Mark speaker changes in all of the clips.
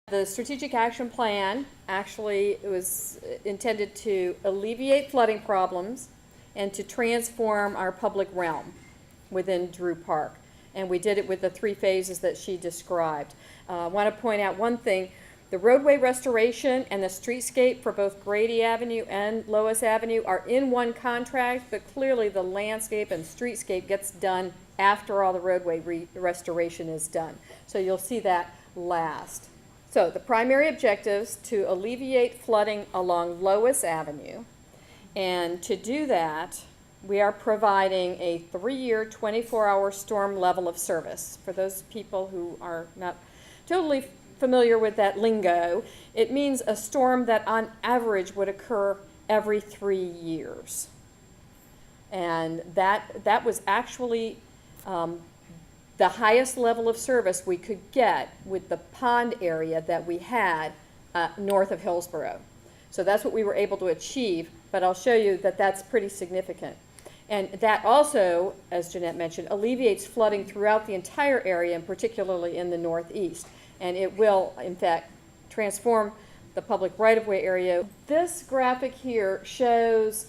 Speaker 1: The strategic action plan actually was intended to alleviate flooding problems and to transform our public realm within Drew Park. And we did it with the 3 phases that she described. I want to point out one thing. The roadway restoration and the streetscape for both Grady Avenue and Lois Avenue are in one contract, but clearly the landscape and streetscape gets done after all the roadway restoration is done. So you'll see that last. So the primary objectives to alleviate flooding along Lois Avenue, and to do that, we are providing a 3-year, 24-hour storm level of service. For those people who are not totally familiar with that lingo, it means a storm that on average would occur every 3 years. And that was actually the highest level of service we could get with the pond area that we had north of Hillsborough. So that's what we were able to achieve, but I'll show you that that's pretty significant. And that also, as Jeanette mentioned, alleviates flooding throughout the entire area, and particularly in the northeast. And it will, in fact, transform the public right-of-way area. This graphic here shows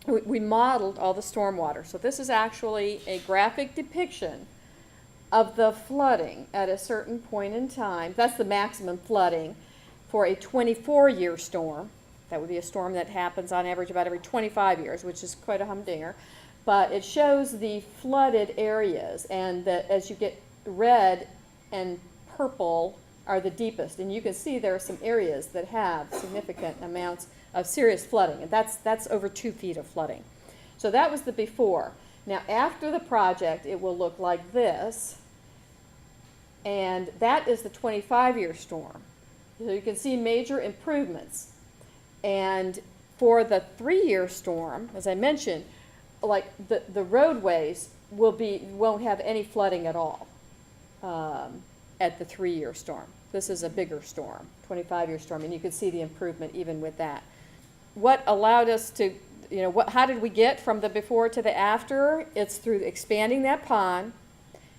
Speaker 1: we modeled all the stormwater. So this is actually a graphic depiction of the flooding at a certain point in time. That's the maximum flooding for a 24-year storm. That would be a storm that happens on average about every 25 years, which is quite a humdinger. But it shows the flooded areas, and as you get red and purple are the deepest. And you can see there are some areas that have significant amounts of serious flooding, and that's over 2 feet of flooding. So that was the before. Now after the project, it will look like this, and that is the 25-year storm. So you can see major improvements. And for the 3-year storm, as I mentioned, like the roadways won't have any flooding at all at the 3-year storm. This is a bigger storm, 25-year storm, and you can see the improvement even with that. What allowed us to, how did we get from the before to the after? It's through expanding that pond,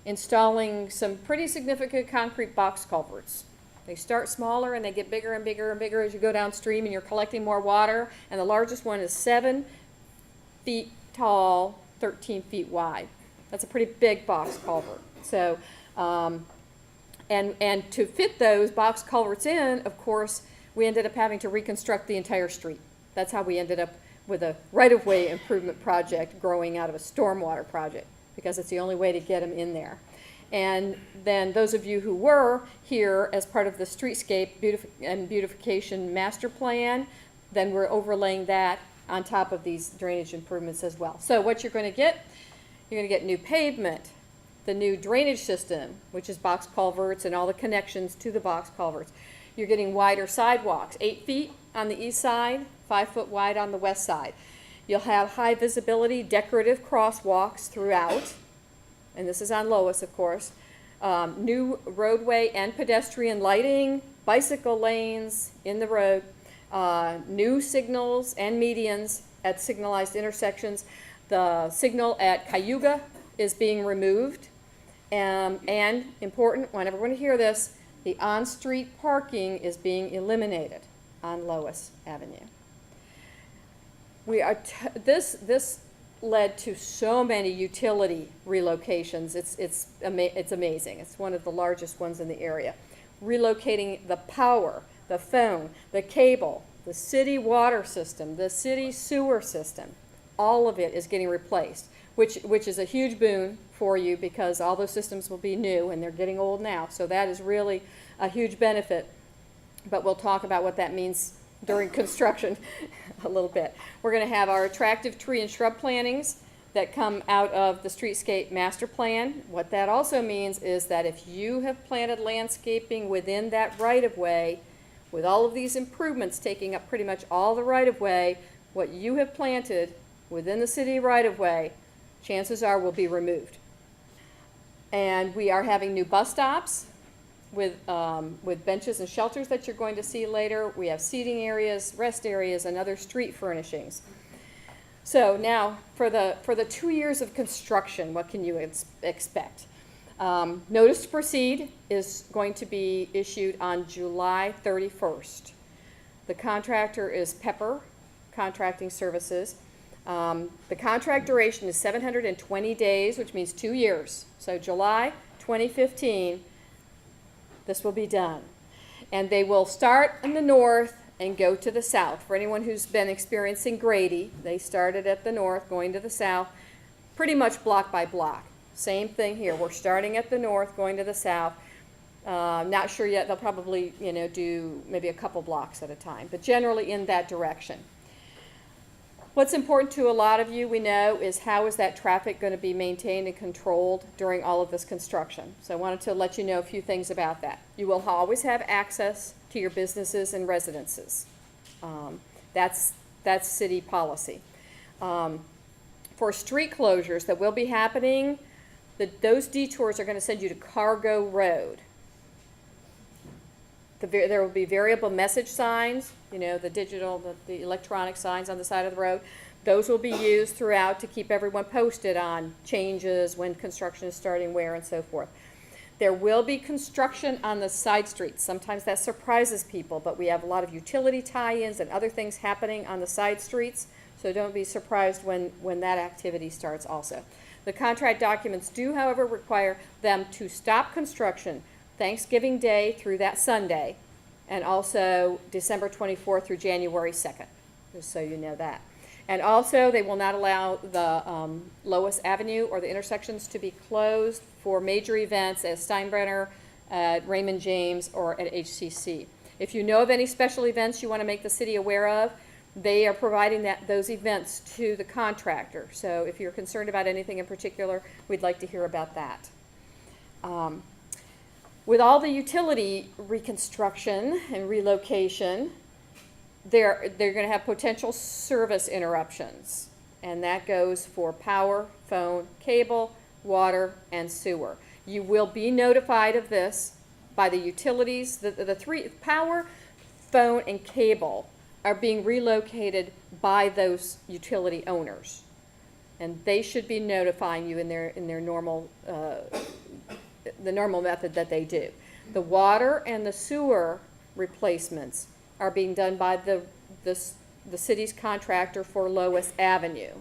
Speaker 1: installing some pretty significant concrete box culverts. They start smaller and they get bigger and bigger and bigger as you go downstream and you're collecting more water. And the largest one is 7 feet tall, 13 feet wide. That's a pretty big box culvert. So, and to fit those box culverts in, of course, we ended up having to reconstruct the entire street. That's how we ended up with a right-of-way improvement project growing out of a stormwater project, because it's the only way to get them in there. And then those of you who were here as part of the streetscape and beautification master plan, then we're overlaying that on top of these drainage improvements as well. So what you're going to get new pavement, the new drainage system, which is box culverts and all the connections to the box culverts. You're getting wider sidewalks, 8 feet on the east side, 5 foot wide on the west side. You'll have high visibility decorative crosswalks throughout, and this is on Lois, of course. New roadway and pedestrian lighting, bicycle lanes in the road, new signals and medians at signalized intersections. The signal at Cayuga is being removed, and important, I want everyone to hear this, the on-street parking is being eliminated on Lois Avenue. This led to so many utility relocations. It's amazing. It's one of the largest ones in the area. Relocating the power, the phone, the cable, the city water system, the city sewer system, all of it is getting replaced, which is a huge boon for you because all those systems will be new and they're getting old now. So that is really a huge benefit. But we'll talk about what that means during construction a little bit. We're going to have our attractive tree and shrub plantings that come out of the streetscape master plan. What that also means is that if you have planted landscaping within that right-of-way, with all of these improvements taking up pretty much all the right-of-way, what you have planted within the city right-of-way, chances are will be removed. And we are having new bus stops with benches and shelters that you're going to see later. We have seating areas, rest areas, and other street furnishings. So now, for the 2 years of construction, what can you expect? Notice to proceed is going to be issued on July 31st. The contractor is Pepper Contracting Services. The contract duration is 720 days, which means 2 years. So July 2015, this will be done. And they will start in the north and go to the south. For anyone who's been experiencing Grady, they started at the north, going to the south, pretty much block by block. Same thing here. We're starting at the north, going to the south. Not sure yet. They'll probably, do maybe a couple blocks at a time, but generally in that direction. What's important to a lot of you, we know, is how is that traffic going to be maintained and controlled during all of this construction. So I wanted to let you know a few things about that. You will always have access to your businesses and residences. That's city policy. For street closures that will be happening, those detours are going to send you to Cargo Road. There will be variable message signs, the digital, the electronic signs on the side of the road. Those will be used throughout to keep everyone posted on changes, when construction is starting, where, and so forth. There will be construction on the side streets. Sometimes that surprises people, but we have a lot of utility tie-ins and other things happening on the side streets, so don't be surprised when that activity starts also. The contract documents do, however, require them to stop construction Thanksgiving Day through that Sunday, and also December 24th through January 2nd, just so you know that. And also, they will not allow the Lois Avenue or the intersections to be closed for major events at Steinbrenner, at Raymond James, or at HCC. If you know of any special events you want to make the city aware of, they are providing those events to the contractor. So if you're concerned about anything in particular, we'd like to hear about that. With all the utility reconstruction and relocation, they're going to have potential service interruptions, and that goes for power, phone, cable, water, and sewer. You will be notified of this by the utilities. The three, power, phone, and cable, are being relocated by those utility owners, and they should be notifying you in their normal the normal method that they do. The water and the sewer replacements are being done by the city's contractor for Lois Avenue,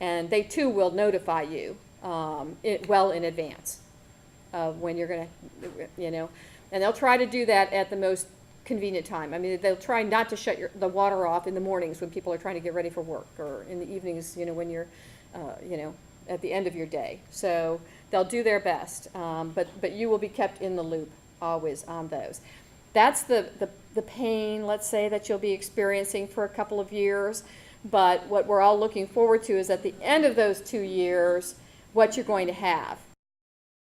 Speaker 1: and they too will notify you well in advance of when you're going to, and they'll try to do that at the most convenient time. I mean, they'll try not to shut the water off in the mornings when people are trying to get ready for work, or in the evenings, when you're, at the end of your day. So they'll do their best, but you will be kept in the loop always on those. That's the pain, let's say, that you'll be experiencing for a couple of years. But what we're all looking forward to is at the end of those 2 years, what you're going to have.